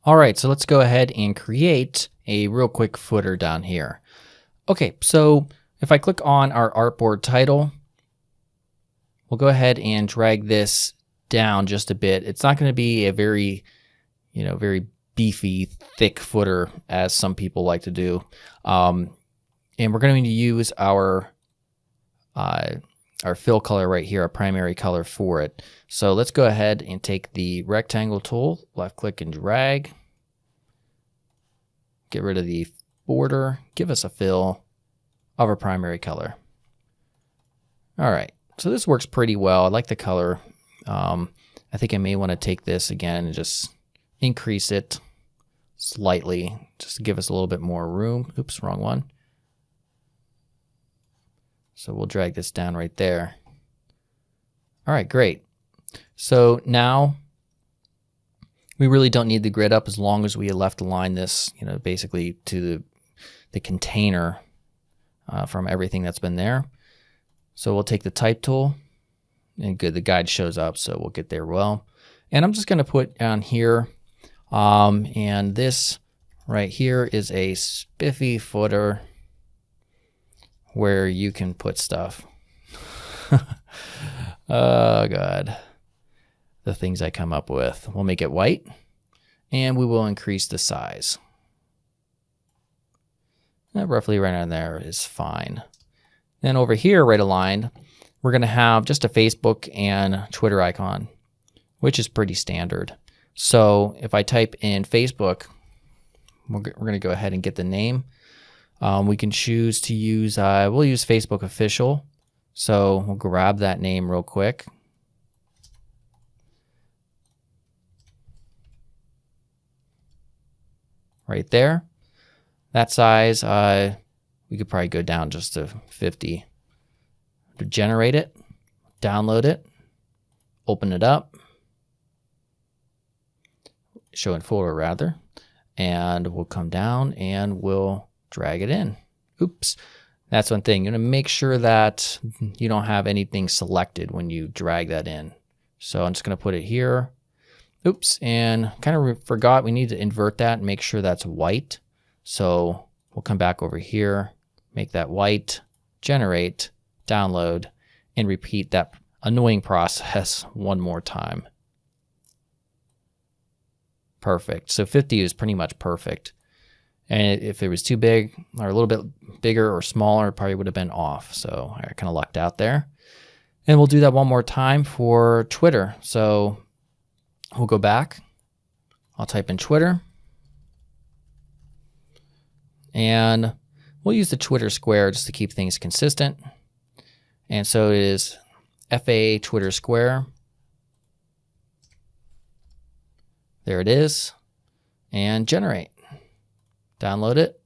All right, so let's go ahead and create a real quick footer down here. Okay, so if I click on our artboard title, we'll go ahead and drag this down just a bit. It's not going to be a very, very beefy, thick footer as some people like to do. And we're going to use our fill color right here, our primary color for it. So let's go ahead and take the rectangle tool, left click and drag. Get rid of the border, give us a fill of our primary color. All right, so this works pretty well. I like the color. I think I may want to take this again and just increase it slightly, just to give us a little bit more room. Oops, wrong one. So we'll drag this down right there. All right, great. So now we really don't need the grid up as long as we left align this, basically to the container from everything that's been there. So we'll take the type tool, and good, the guide shows up, so we'll get there well. And I'm just going to put down here, and this right here is a spiffy footer where you can put stuff. Oh God, the things I come up with. We'll make it white, and we will increase the size. Roughly right on there is fine. Then over here, right aligned, we're going to have just a Facebook and Twitter icon, which is pretty standard. So if I type in Facebook, we're going to go ahead and get the name. We can choose to use, we'll use Facebook Official. So we'll grab that name real quick. Right there. That size, we could probably go down just to 50. To generate it, download it, open it up, show in folder rather, and we'll come down and we'll drag it in. Oops, that's one thing. You're gonna make sure that you don't have anything selected when you drag that in. So I'm just gonna put it here. Oops, and kind of forgot we need to invert that and make sure that's white. So we'll come back over here, make that white, generate, download, and repeat that annoying process one more time. Perfect. So 50 is pretty much perfect. And if it was too big or a little bit bigger or smaller, it probably would have been off. So I kind of lucked out there. And we'll do that one more time for Twitter. So we'll go back. I'll type in Twitter. And we'll use the Twitter square just to keep things consistent. And so it is FA Twitter square. There it is. And generate. Download it.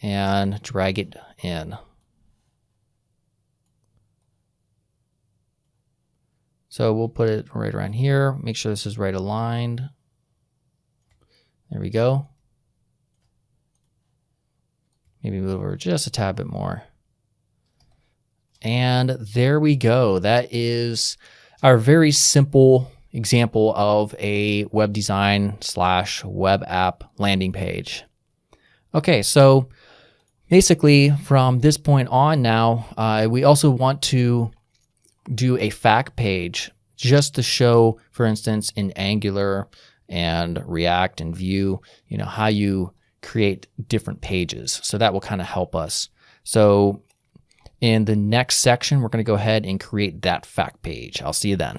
And drag it in. So we'll put it right around here. Make sure this is right aligned. There we go. Maybe move over just a tad bit more. And there we go. That is our very simple example of a web design / web app landing page. Okay, so basically from this point on now, we also want to do a fact page just to show, for instance, in Angular and React and Vue, how you create different pages. So that will kind of help us. So in the next section, we're going to go ahead and create that fact page. I'll see you then.